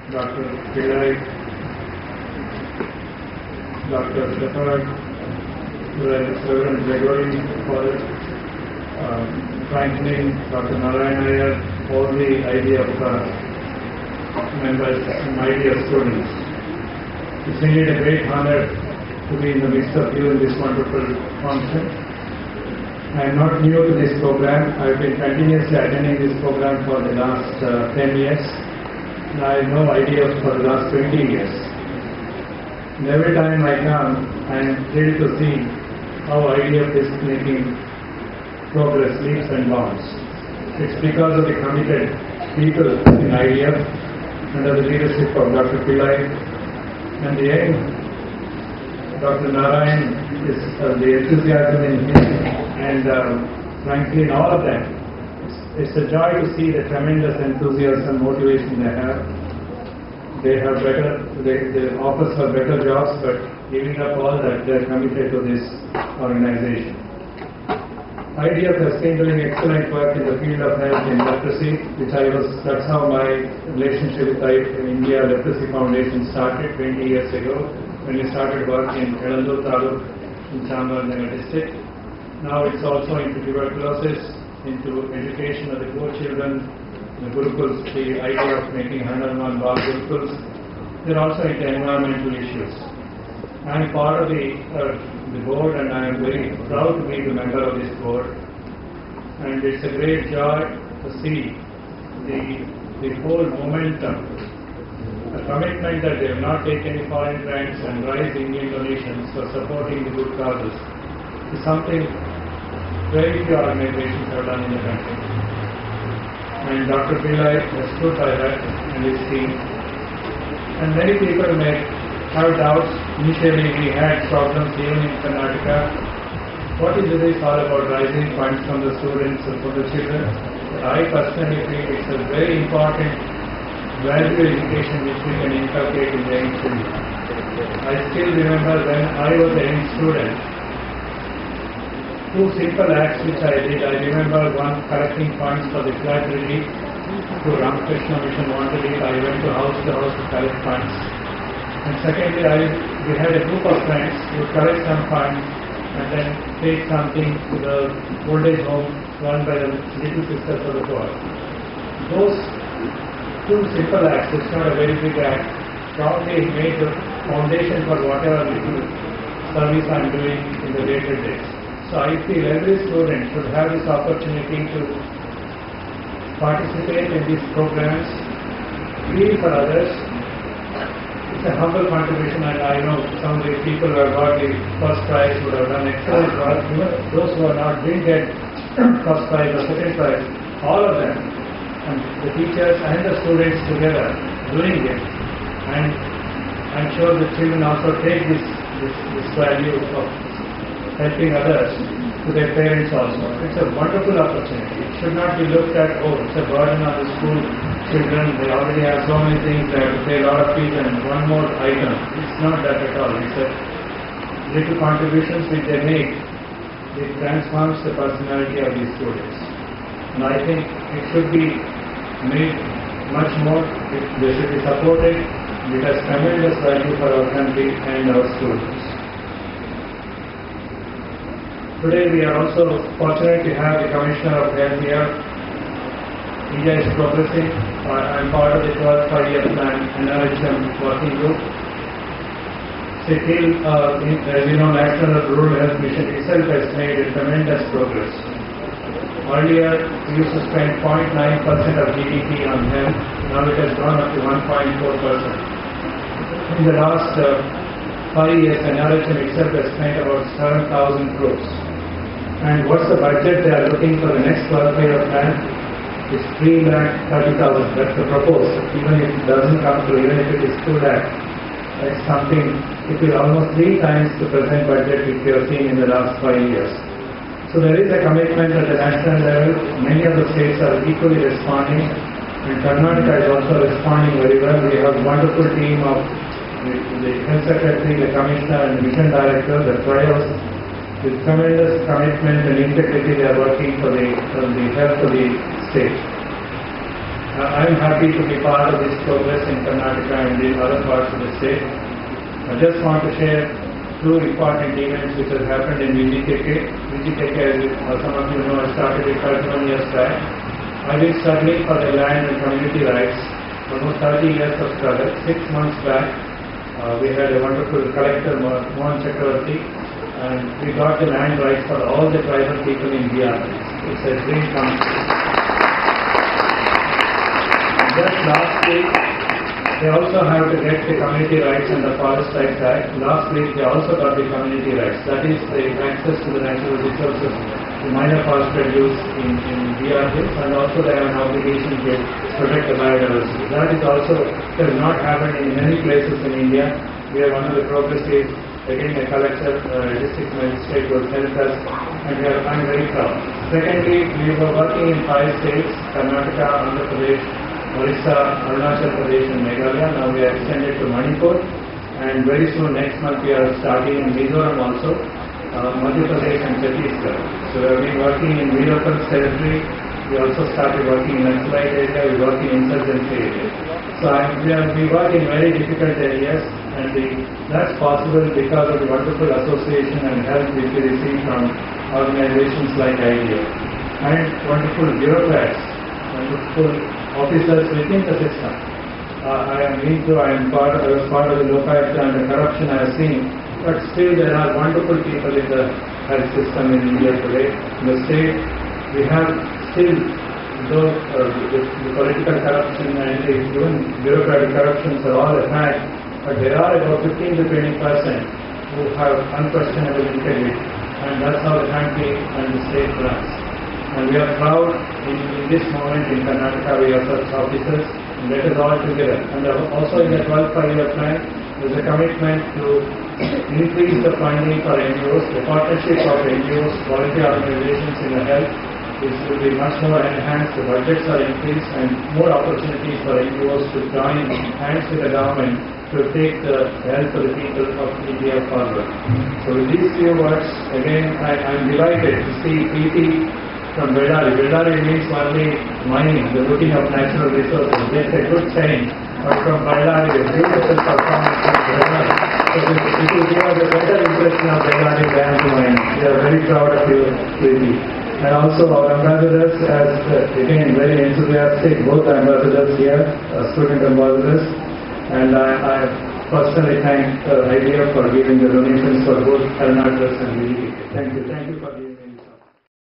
Dr.Pillai, Dr.H.Sudarshan, Reverend Gregory, Father Franklin, Dr. Narayana, all the IDF members and IDF students. It's indeed a great honor to be in the midst of you in this wonderful function. I am not new to this program. I have been continuously attending this program for the last 10 years. And I have no IDF for the last 20 years. And every time I come, I am thrilled to see how IDF is making progress, leaps and bounds. It's because of the committed people in IDF under the leadership of Dr. Pillai and the aim. Dr. Narayan is the enthusiasm in him and frankly in all of them. It's a joy to see the tremendous enthusiasm, motivation they have. They offer for better jobs, but giving up all that, they are committed to this organization. IDF has been doing excellent work in the field of health in leprosy, that's how my relationship with India Leprosy Foundation started 20 years ago, when we started work in Elandur Taluk in Chambarnagar district. Now it's also into tuberculosis, into education of the poor children, the Gurukuls, the idea of making 101 Bal Gurukuls. They're also into environmental issues. I'm part of the board and I am very proud to be the member of this board. And it's a great joy to see the whole momentum, the commitment that they have not taken any foreign grants and raised Indian donations for supporting the good causes is something very few organizations have done in the country. And Dr. Pillai has stood by that and his team. And many people may have doubts. Initially we had problems even in Karnataka. What is this all about, raising funds from the students and from the children? But I personally feel it's a very important value education which we can inculcate in the young children. I still remember when I was a young student, two simple acts which I did. I remember one, collecting funds for the flood relief to Ramakrishna Mission wanted it. I went to house to collect funds. And secondly, we had a group of friends who would collect some funds and then take something to the old age home run by the Little Sisters of the Poor. Those two simple acts, it's not a very big act, probably made the foundation for whatever little service I'm doing in the later days. So I feel every student should have this opportunity to participate in these programs, feel for others. It's a humble contribution, and I know some of the people who have got the first prize would have done excellent work. Even those who didn't get first prize or second prize, all of them, and the teachers and the students together doing it. And I'm sure the children also take this value of helping others to their parents also. It's a wonderful opportunity. It should not be looked at, oh, it's a burden on the school children. They already have so many things, they have to pay a lot of fees and one more item. It's not that at all. It's a little contributions which they make. It transforms the personality of these students. And I think it should be made much more. They should be supported. It has tremendous value for our country and our students. Today we are also fortunate to have the Commissioner of Health here. India is progressing. I am part of the 12th 5-year plan NRHM working group. Still, as you know, National Rural Health Mission itself has made a tremendous progress. Earlier, we used to spend 0.9% of GDP on health. Now it has gone up to 1.4%. In the last 5 years, NRHM itself has spent about 7,000 crores. And what's the budget they are looking for the next 12-year plan? It's 3,30,000. That's the proposed. Even if it doesn't come through, even if it is 2 lakh, that's something. It is almost 3 times the present budget which we have seen in the last 5 years. So there is a commitment at the national level. Many of the states are equally responding, and Karnataka is also responding very well. We have a wonderful team of the Health Secretary, the Commissioner, and the Mission Director, the trios. With tremendous commitment and integrity, they are working for the health of the state. I am happy to be part of this progress in Karnataka and in other parts of the state. I just want to share two important events which have happened in VGKK. VGKK, as some of you know, I started it 31 years back. I've been struggling for the land and community rights, almost 30 years of struggle. 6 months back, we had a wonderful collector, Mohan Chakravarti, and we got the land rights for all the tribal people in Bihar. It's a dream come true. Just last week, they also have to get the community rights and the Forest Rights Act. Last week, they also got the community rights. That is the access to the natural resources, the minor forest produce in Bihar hills, and also they have an obligation to protect the biodiversity. That is also has not happened in many places in India. We are one of the progressive. Again, a collector, district magistrate will help us, and I'm very proud. Secondly, we were working in 5 states: Karnataka, Andhra Pradesh, Orissa, Arunachal Pradesh and Meghalaya. Now we are extended to Manipur, and very soon next month we are starting in Mizoram also, Madhya Pradesh and Chhattisgarh. So we have been working in Veerappan's territory. We also started working in Naxalite area. We work in insurgency area. So we work in very difficult areas, and that's possible because of the wonderful association and help which we receive from organizations like IDF and wonderful bureaucrats, wonderful officers within the system. I was part of the Lokayukta and the corruption I have seen, but still there are wonderful people in the health system in India today. In the state, we have still, though the political corruption and even bureaucratic corruptions are all a fact, but there are about 15 to 20% who have unquestionable integrity, and that's how the country and the state runs. And we are proud in this moment in Karnataka we have such officers, and let us all together. And also in the 12th 5-year plan, there is a commitment to increase the funding for NGOs, the partnership of NGOs, quality organizations in the health. This will be much more enhanced, the budgets are increased, and more opportunities for NGOs to join hands with the government to take the health of the people of India forward. So with these few words, again, I am delighted to see PT from Bellary. Bellary means only mining, the looting of natural resources. That's a good saying. But from Bellary, a beautiful performance from Bellary. So it will give us a better impression of Bellary than to mining. We are very proud of you, PT. And also our ambassadors, as again very enthusiastic, both ambassadors here, student ambassadors. And I personally thank IDF for giving the donations for both Karnataka and VGKK. Thank you for giving.